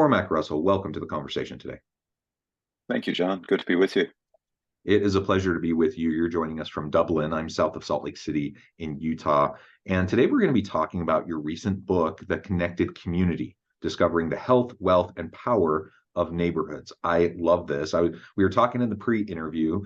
Cormac Russell, welcome to the conversation today. Thank you, John. Good to be with you. It is a pleasure to be with you. You're joining us from Dublin. I'm south of Salt Lake City in Utah. And today we're going to be talking about your recent book, The Connected Community, Discovering the Health, Wealth, and Power of Neighborhoods. I love this. We were talking in the pre-interview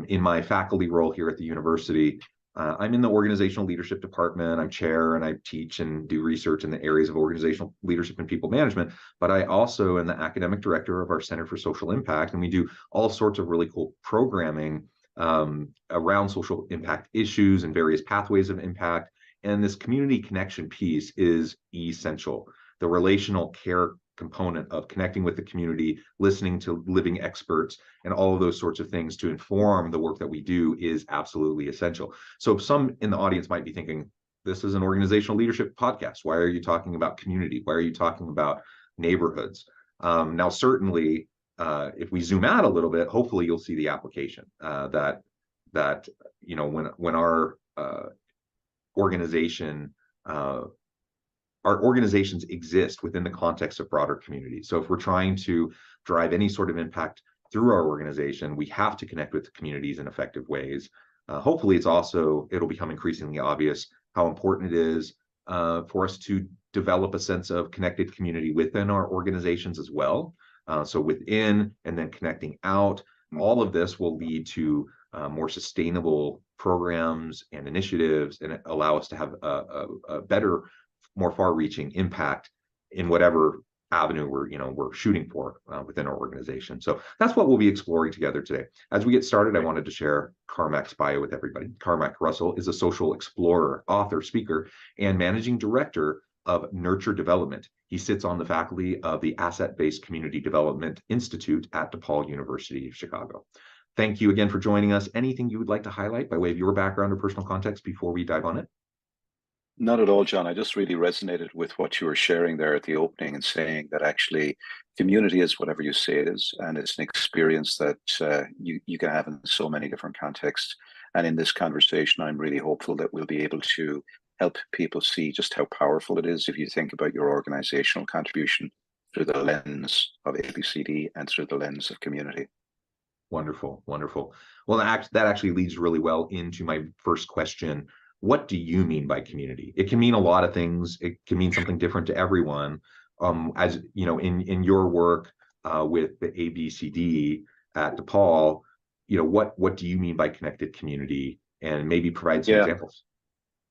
in my faculty role here at the university. I'm in the organizational leadership department. I'm chair and I teach and do research in the areas of organizational leadership and people management, but I also am the academic director of our Center for Social Impact, and we do all sorts of really cool programming around social impact issues and various pathways of impact. And this community connection piece is essential. The relational care component of connecting with the community, listening to living experts, and all of those sorts of things to inform the work that we do is absolutely essential. So some in the audience might be thinking, this is an organizational leadership podcast. Why are you talking about community? Why are you talking about neighborhoods? Now, certainly, if we zoom out a little bit, hopefully you'll see the application that you know, when our organizations exist within the context of broader communities. So if we're trying to drive any sort of impact through our organization, we have to connect with the communities in effective ways. Hopefully it'll become increasingly obvious how important it is for us to develop a sense of connected community within our organizations as well. So within and then connecting out, all of this will lead to more sustainable programs and initiatives, and allow us to have a better, more far-reaching impact in whatever avenue we're shooting for within our organization. So that's what we'll be exploring together today. As we get started, I wanted to share Cormac's bio with everybody. Cormac Russell is a social explorer, author, speaker, and managing director of Nurture Development. He sits on the faculty of the Asset-Based Community Development Institute at DePaul University of Chicago. Thank you again for joining us. Anything you would like to highlight by way of your background or personal context before we dive on it? Not at all, John. I just really resonated with what you were sharing there at the opening and saying that actually community is whatever you say it is, and it's an experience that you can have in so many different contexts. And in this conversation, I'm really hopeful that we'll be able to help people see just how powerful it is if you think about your organizational contribution through the lens of APTD and through the lens of community. Wonderful, wonderful. Well, that actually leads really well into my first question. What do you mean by community? It can mean a lot of things. It can mean something different to everyone. As you know, in your work with the ABCD at DePaul, what do you mean by connected community? And maybe provide some examples.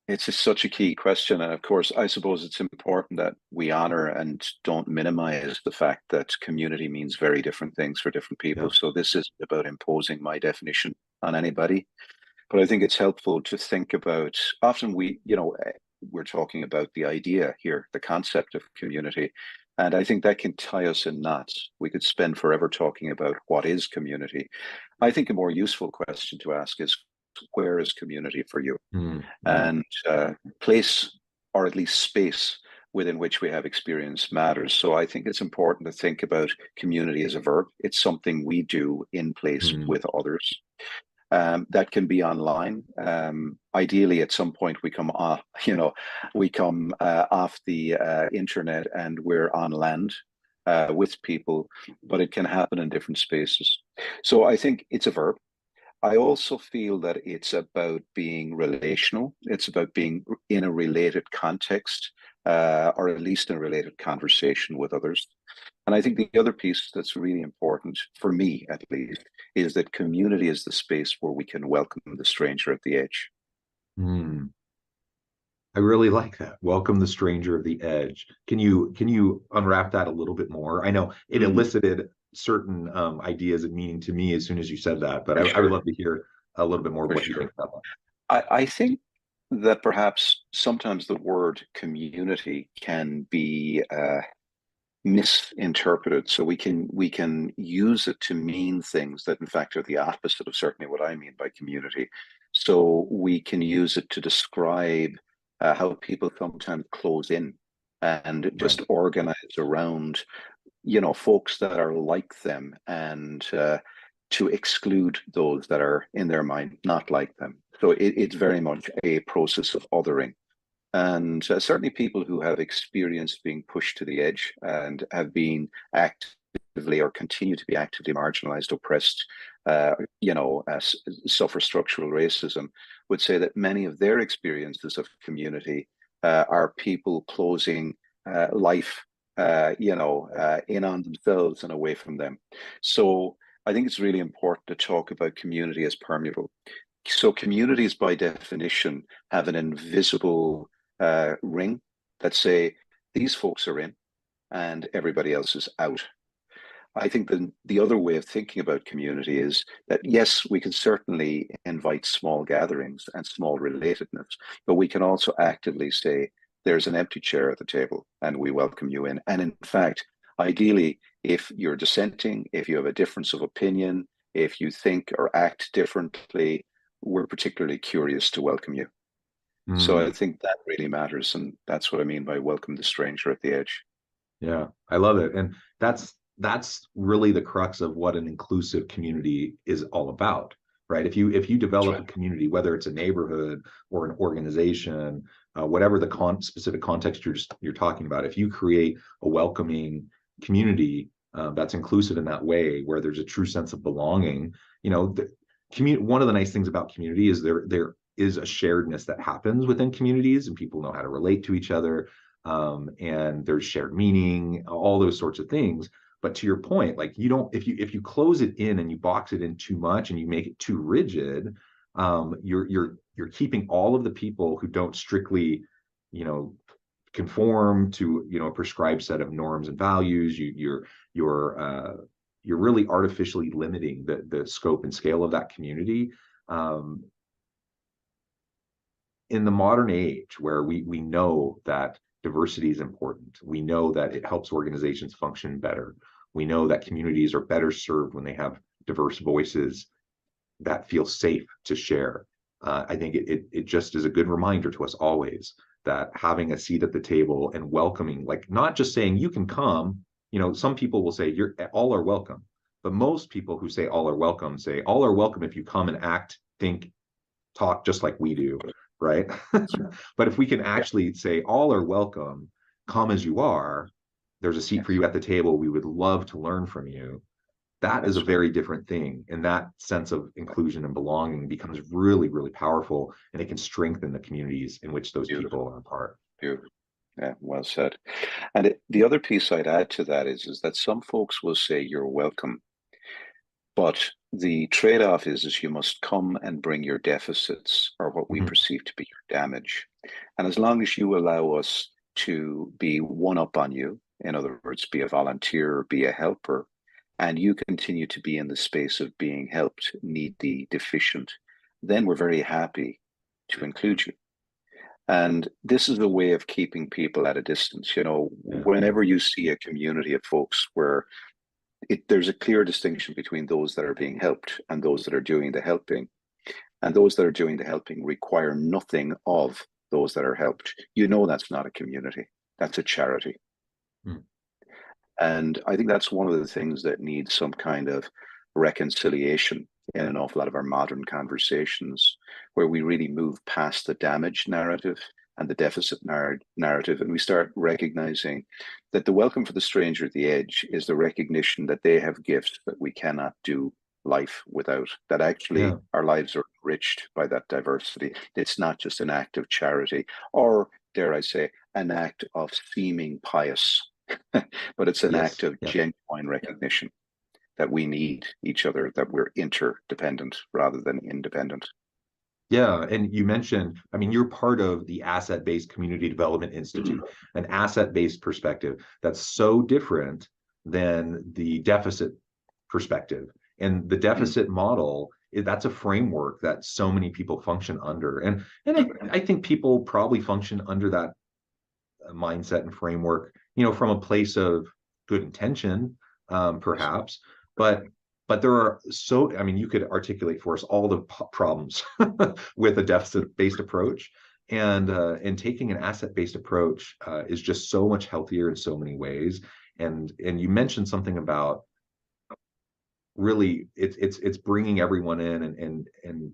It's such a key question. And of course, I suppose it's important that we honor and don't minimize the fact that community means very different things for different people. Yeah. So this isn't about imposing my definition on anybody. But I think it's helpful to think about, often we're talking about the idea here, the concept of community. And I think that can tie us in knots. We could spend forever talking about what is community. I think a more useful question to ask is, where is community for you? Mm-hmm. And place, or at least space, within which we have experience matters. So I think it's important to think about community as a verb. It's something we do in place with others. That can be online. Ideally, at some point, we come off, off the internet and we're on land with people, but it can happen in different spaces. So I think it's a verb. I also feel that it's about being relational. It's about being in a related context, or at least in a related conversation with others. And I think the other piece that's really important, for me at least, is that community is the space where we can welcome the stranger at the edge. I really like that. Welcome the stranger at the edge. Can you unwrap that a little bit more? I know it elicited certain ideas and meaning to me as soon as you said that, but I would love to hear a little bit more of what you think about that. I think that perhaps sometimes the word community can be misinterpreted. So we can use it to mean things that in fact are the opposite of certainly what I mean by community. So we can use it to describe how people sometimes close in and just organize around, folks that are like them, and to exclude those that are in their mind not like them. So it's very much a process of othering. And certainly people who have experienced being pushed to the edge and have been actively or continue to be actively marginalized, oppressed, suffer structural racism, would say that many of their experiences of community are people closing life, in on themselves and away from them. So I think it's really important to talk about community as permeable. So communities, by definition, have an invisible ring that say these folks are in and everybody else is out. I think the other way of thinking about community is that, yes, we can certainly invite small gatherings and small relatedness, but we can also actively say, there's an empty chair at the table and we welcome you in. And in fact, ideally, if you're dissenting, if you have a difference of opinion, if you think or act differently, we're particularly curious to welcome you. So I think that really matters. And that's what I mean by welcome the stranger at the edge. Yeah, I love it. And that's really the crux of what an inclusive community is all about, right? If you develop a community, whether it's a neighborhood or an organization, whatever the specific context you're talking about, if you create a welcoming community that's inclusive in that way, where there's a true sense of belonging, one of the nice things about community is there is a sharedness that happens within communities, and people know how to relate to each other, and there's shared meaning, all those sorts of things. But to your point, like if you close it in and you box it in too much and you make it too rigid, you're keeping all of the people who don't strictly, conform to a prescribed set of norms and values. You're really artificially limiting the scope and scale of that community. In the modern age, where we know that diversity is important, we know that it helps organizations function better, we know that communities are better served when they have diverse voices that feel safe to share. I think it just is a good reminder to us always that having a seat at the table and welcoming, like not just saying you can come, some people will say all are welcome, but most people who say all are welcome say all are welcome if you come and act, think, talk just like we do, right? But if we can actually say all are welcome, come as you are, there's a seat for you at the table, we would love to learn from you, that is a very different thing. And that sense of inclusion and belonging becomes really, really powerful, and it can strengthen the communities in which those people are a part. Yeah, well said. And the other piece I'd add to that is that some folks will say you're welcome, but the trade-off is you must come and bring your deficits, or what we perceive to be your damage. And as long as you allow us to be one up on you, in other words, be a volunteer, be a helper, and you continue to be in the space of being helped, needy, deficient, then we're very happy to include you. And this is a way of keeping people at a distance. Whenever you see a community of folks where there's a clear distinction between those that are being helped and those that are doing the helping, and those that are doing the helping require nothing of those that are helped, that's not a community, that's a charity. And I think that's one of the things that needs some kind of reconciliation in an awful lot of our modern conversations, where we really move past the damage narrative and the deficit narrative, and we start recognizing that the welcome for the stranger at the edge is the recognition that they have gifts that we cannot do life without, that actually our lives are enriched by that diversity. It's not just an act of charity, or dare I say, an act of seeming pious, but it's an act of genuine recognition that we need each other, that we're interdependent rather than independent. Yeah, and you mentioned, you're part of the Asset-Based Community Development Institute, an asset-based perspective that's so different than the deficit perspective. And the deficit model, that's a framework that so many people function under. And I think people probably function under that mindset and framework, from a place of good intention, perhaps, but there are you could articulate for us all the problems with a deficit-based approach, and taking an asset-based approach is just so much healthier in so many ways. And you mentioned something about really it's bringing everyone in and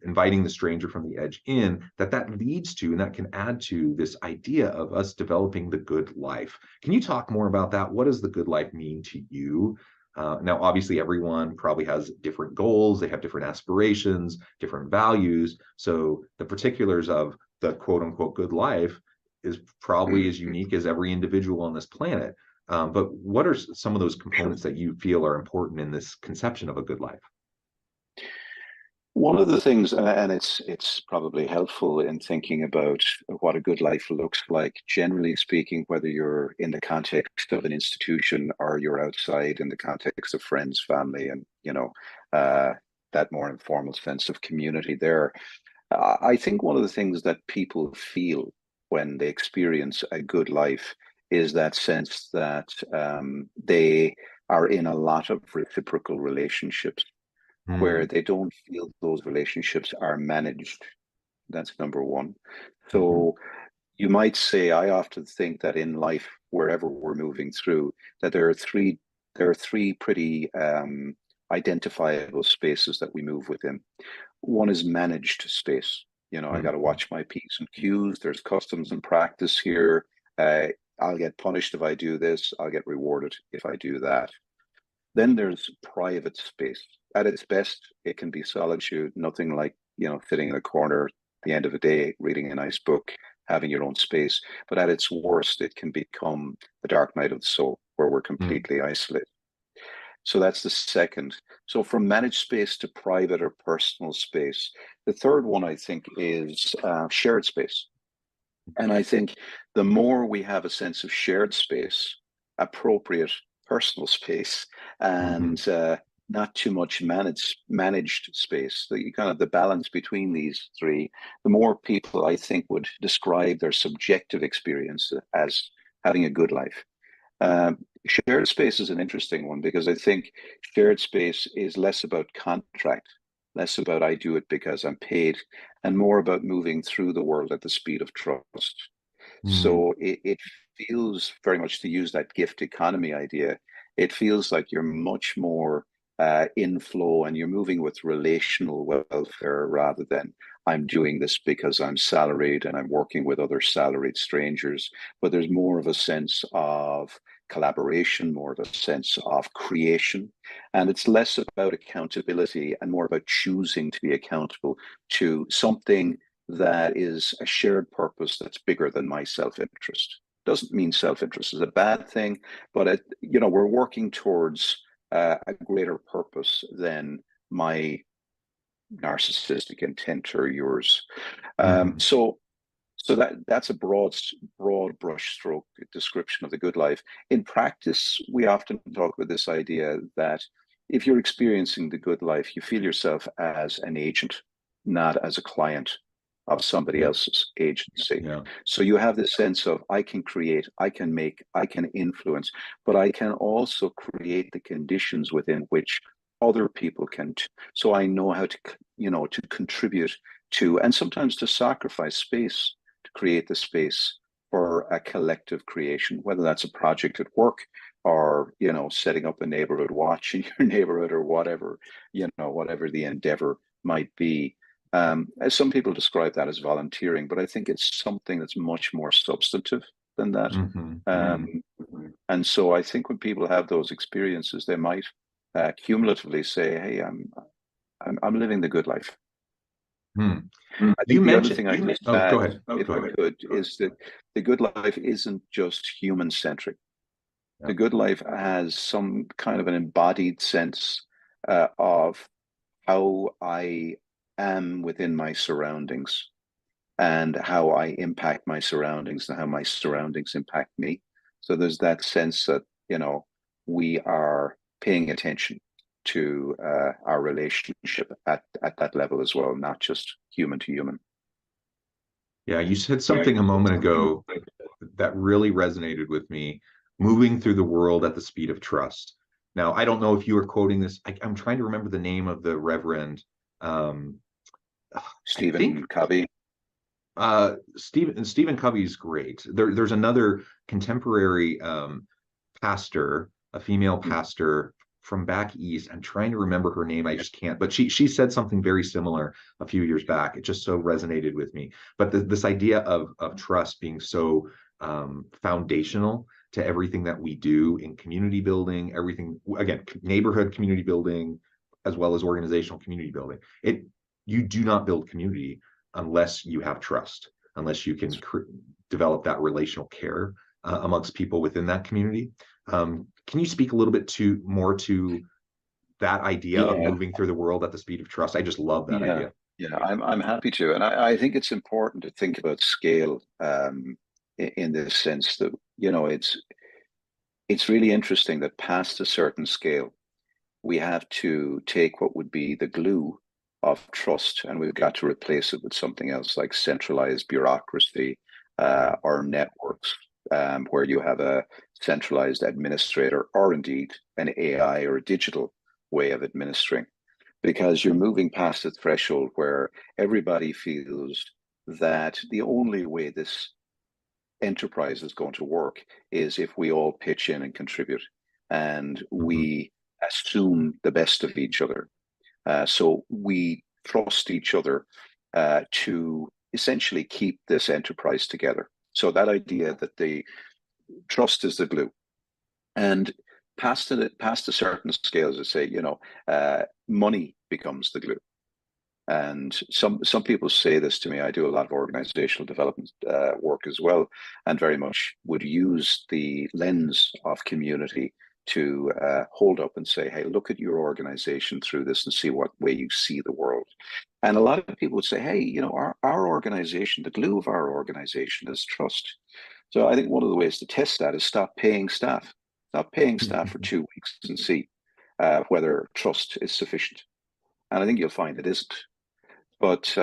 inviting the stranger from the edge in, that leads to, and that can add to this idea of us developing the good life. Can you talk more about that? What does the good life mean to you? Now, obviously, everyone probably has different goals. They have different aspirations, different values. So the particulars of the quote unquote good life is probably as unique as every individual on this planet. But what are some of those components that you feel are important in this conception of a good life? One of the things, and it's probably helpful in thinking about what a good life looks like, generally speaking, whether you're in the context of an institution or you're outside in the context of friends, family, and that more informal sense of community there. I think one of the things that people feel when they experience a good life is that sense that they are in a lot of reciprocal relationships where Mm, they don't feel those relationships are managed. That's number one. mhm, So you might say, I often think that in life, wherever we're moving through, that there are three pretty identifiable spaces that we move within. One is managed space. I got to mhm, watch my P's and Q's. There's customs and practice here. I'll get punished if I do this. I'll get rewarded if I do that. Then there's private space. At its best, it can be solitude, nothing like, sitting in a corner at the end of the day, reading a nice book, having your own space. But at its worst, it can become the dark night of the soul, where we're mm, completely isolated. So that's the second. So from managed space to private or personal space. The third one, I think, is shared space. And I think the more we have a sense of shared space, appropriate personal space, mhm, and not too much managed space, the kind of the balance between these three, the more people I think would describe their subjective experience as having a good life. Shared space is an interesting one because I think shared space is less about contract, less about I do it because I'm paid, and more about moving through the world at the speed of trust. mm, So it feels very much, to use that gift economy idea, it feels like you're much more in flow and you're moving with relational welfare rather than I'm doing this because I'm salaried and I'm working with other salaried strangers. But there's more of a sense of collaboration, more of a sense of creation. And it's less about accountability and more about choosing to be accountable to something that is a shared purpose that's bigger than my self-interest. Doesn't mean self-interest is a bad thing, but we're working towards a greater purpose than my narcissistic intent or yours. Um, mhm, so so that's a broad brushstroke description of the good life. In practice, we often talk about this idea that if you're experiencing the good life, you feel yourself as an agent, not as a client of somebody yeah, else's agency. yeah, So you have this sense of I can create, I can make, I can influence, but I can also create the conditions within which other people can. So I know how to contribute to, and sometimes to sacrifice space to create the space for a collective creation, whether that's a project at work or, setting up a neighborhood watch in your neighborhood or whatever, whatever the endeavor might be. As some people describe that as volunteering, but I think it's something that's much more substantive than that. mhm, Um, mm. and so I think when people have those experiences, they might cumulatively say, "Hey, I'm living the good life." Hmm. I You think the other mentioned, thing I just oh, go add, ahead. if Go I ahead. could, is that the good life isn't just human centric. Yeah. The good life has some kind of an embodied sense of how I am within my surroundings and how I impact my surroundings and how my surroundings impact me. So there's that sense that, we are paying attention to our relationship at that level as well, not just human to human. Yeah, you said something a moment ago that really resonated with me, moving through the world at the speed of trust. Now, I don't know if you were quoting this. I'm trying to remember the name of the Reverend. Um, I think Stephen Covey. Stephen Covey's great. There's another contemporary pastor, a female pastor from back east. I'm trying to remember her name. I just can't. But she said something very similar a few years back. It just so resonated with me. But this idea of trust being so foundational to everything that we do in community building, everything, again, neighborhood community building, as well as organizational community building. You do not build community unless you have trust, unless you can develop that relational care amongst people within that community. Can you speak a little bit more to that idea of moving through the world at the speed of trust? I just love that idea. Yeah, I'm happy to, and I think it's important to think about scale in this sense that it's really interesting that past a certain scale, we have to take what would be the glue of trust, and we've got to replace it with something else like centralized bureaucracy or networks, where you have a centralized administrator or indeed an AI or a digital way of administering, because you're moving past the threshold where everybody feels that the only way this enterprise is going to work is if we all pitch in and contribute and we assume the best of each other. So we trust each other to essentially keep this enterprise together. So that idea that the trust is the glue, and past a certain scale, as I say, money becomes the glue. And some people say this to me. I do a lot of organizational development work as well, and very much would use the lens of community to hold up and say, hey, look at your organization through this and see what way you see the world. And a lot of people would say, hey, our organization, the glue of our organization is trust. So I think one of the ways to test that is stop paying staff. Stop paying staff for 2 weeks and see whether trust is sufficient. And I think you'll find it isn't. But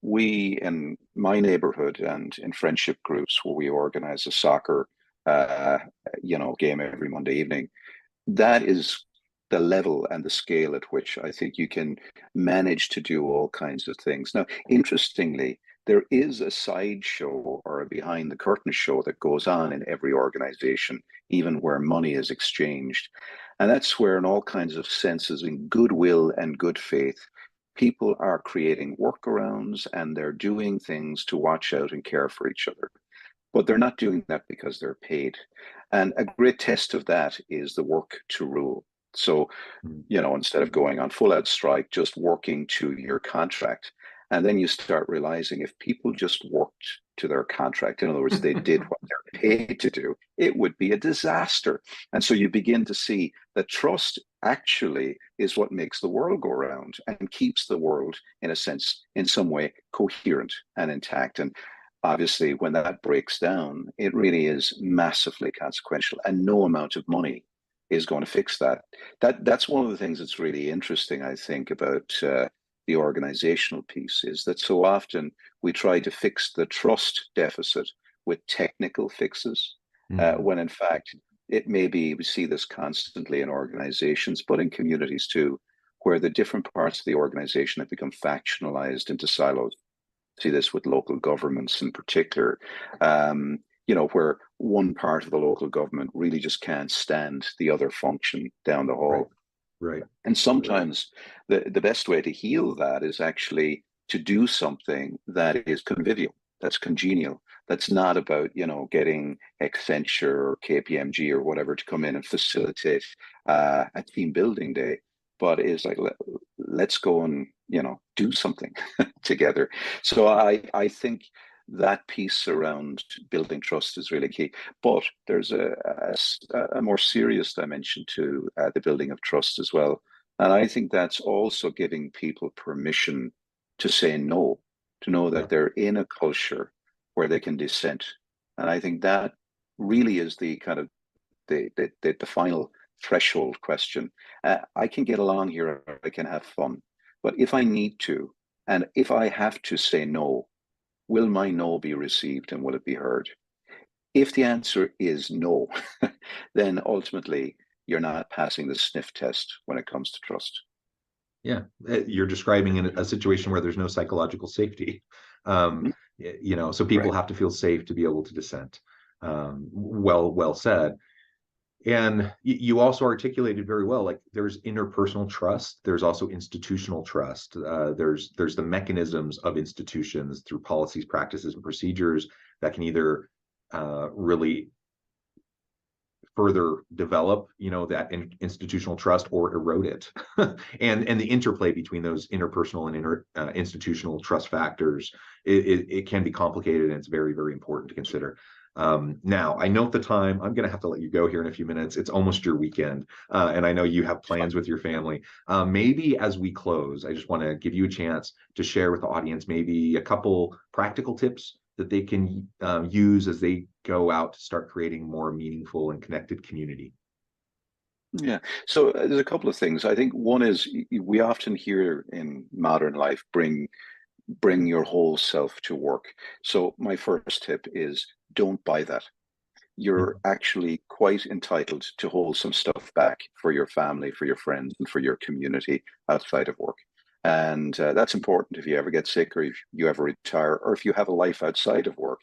we, in my neighborhood and in friendship groups where we organize a soccer game every Monday evening, that is the level and the scale at which I think you can manage to do all kinds of things. Now, interestingly, there is a sideshow or a behind the curtain show that goes on in every organization, even where money is exchanged. And that's where, in all kinds of senses, in goodwill and good faith, people are creating workarounds and they're doing things to watch out and care for each other. But they're not doing that because they're paid. And a great test of that is the work to rule. So, instead of going on full out strike, just working to your contract. And then you start realizing if people just worked to their contract, in other words, they did what they're paid to do, it would be a disaster. And so you begin to see that trust actually is what makes the world go around and keeps the world, in a sense, in some way, coherent and intact. And obviously, when that breaks down, it really is massively consequential, and no amount of money is going to fix that. That's one of the things that's really interesting, I think, about the organizational piece, is that so often we try to fix the trust deficit with technical fixes, when in fact it may be, we see this constantly in organizations, but in communities too, where the different parts of the organization have become factionalized into silos. See this with local governments in particular, where one part of the local government really just can't stand the other function down the hall. Right. And sometimes the best way to heal that is actually to do something that is convivial, that's congenial, that's not about, getting Accenture or KPMG or whatever to come in and facilitate a team building day, but is like, let's go and, do something together. So I think that piece around building trust is really key. But there's a more serious dimension to the building of trust as well. And I think that's also giving people permission to say no, to know that they're in a culture where they can dissent. And I think that really is the kind of the final threshold question. I can get along here, I can have fun. But if I need to, and if I have to say no, will my no be received and will it be heard? If the answer is no, then ultimately you're not passing the sniff test when it comes to trust. Yeah, you're describing a situation where there's no psychological safety. So people have to feel safe to be able to dissent. Well said. And you also articulated very well, like there's interpersonal trust, there's also institutional trust. There's the mechanisms of institutions through policies, practices, and procedures that can either really further develop, that institutional trust or erode it. and the interplay between those interpersonal and institutional trust factors, it can be complicated, and it's very, very important to consider. Now, I note the time. I'm going to have to let you go here in a few minutes. It's almost your weekend, and I know you have plans with your family. Maybe as we close, I just want to give you a chance to share with the audience maybe a couple practical tips that they can use as they go out to start creating more meaningful and connected community. Yeah, so there's a couple of things. I think one is we often hear in modern life, bring your whole self to work. So my first tip is don't buy that. You're actually quite entitled to hold some stuff back for your family, for your friends, and for your community outside of work. And that's important if you ever get sick, or if you ever retire, or if you have a life outside of work.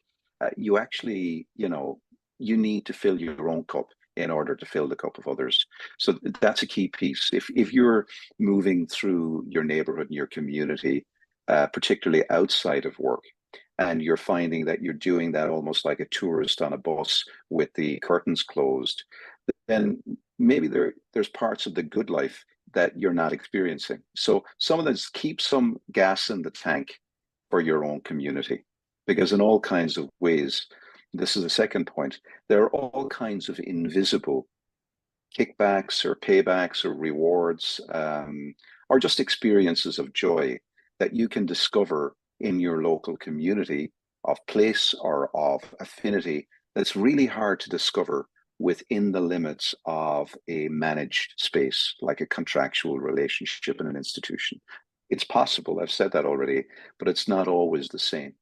You actually, you need to fill your own cup in order to fill the cup of others. So that's a key piece. If you're moving through your neighborhood and your community, particularly outside of work, and you're finding that you're doing that almost like a tourist on a bus with the curtains closed, then maybe there's parts of the good life that you're not experiencing. So some of this, keep some gas in the tank for your own community, because in all kinds of ways, this is the second point, there are all kinds of invisible kickbacks or paybacks or rewards, or just experiences of joy that you can discover in your local community of place or of affinity that's really hard to discover within the limits of a managed space, like a contractual relationship in an institution. It's possible, I've said that already, but it's not always the same.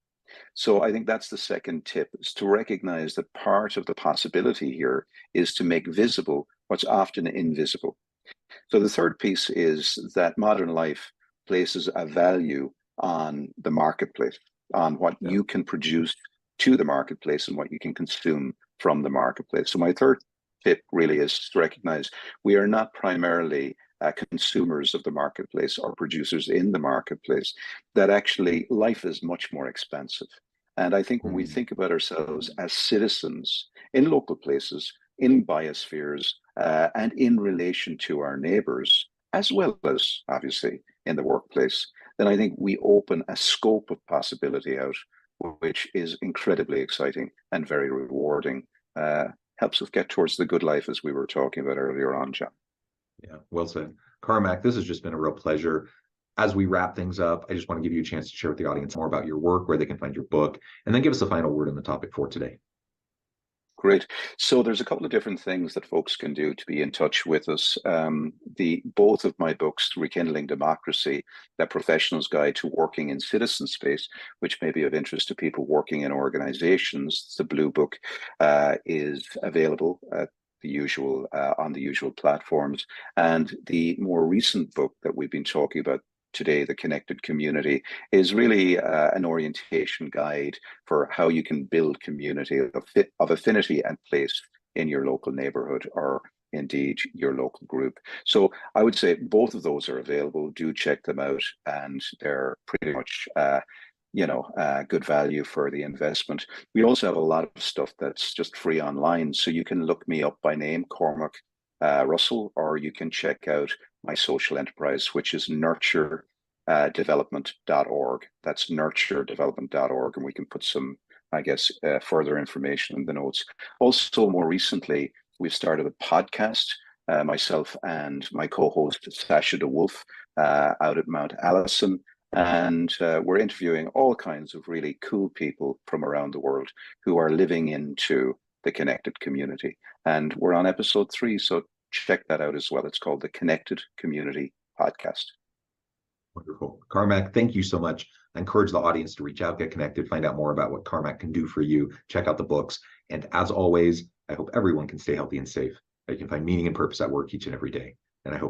So I think that's the second tip, is to recognize that part of the possibility here is to make visible what's often invisible. So the third piece is that modern life places a value on the marketplace, on what you can produce to the marketplace and what you can consume from the marketplace. So my third tip really is to recognize we are not primarily consumers of the marketplace or producers in the marketplace, that actually life is much more expansive. And I think when we think about ourselves as citizens in local places, in biospheres, and in relation to our neighbors, as well as obviously in the workplace, then I think we open a scope of possibility out, which is incredibly exciting and very rewarding. Helps us get towards the good life, as we were talking about earlier on, John. Yeah, well said. Cormac, this has just been a real pleasure. As we wrap things up, I just want to give you a chance to share with the audience more about your work, where they can find your book, and then give us a final word on the topic for today. Great. So there's a couple of different things that folks can do to be in touch with us. Both of my books, Rekindling Democracy, The Professional's Guide to Working in Citizen Space, which may be of interest to people working in organizations. The Blue Book is available at on the usual platforms. And the more recent book that we've been talking about today, The Connected Community, is really an orientation guide for how you can build community of affinity and place in your local neighborhood, or indeed your local group. So I would say both of those are available. Do check them out, and they're pretty much good value for the investment. We also have a lot of stuff that's just free online, so you can look me up by name, Cormac Russell, or you can check out my social enterprise, which is nurturedevelopment.org. That's nurturedevelopment.org, and we can put some, further information in the notes. Also, more recently, we've started a podcast, myself and my co-host, Sasha DeWolf, out at Mount Allison. And we're interviewing all kinds of really cool people from around the world who are living into the connected community. And we're on episode 3, so check that out as well. It's called the Connected Community Podcast. Wonderful. Cormac, thank you so much. I encourage the audience to reach out, get connected, find out more about what Cormac can do for you, check out the books. And as always, I hope everyone can stay healthy and safe, that you can find meaning and purpose at work each and every day.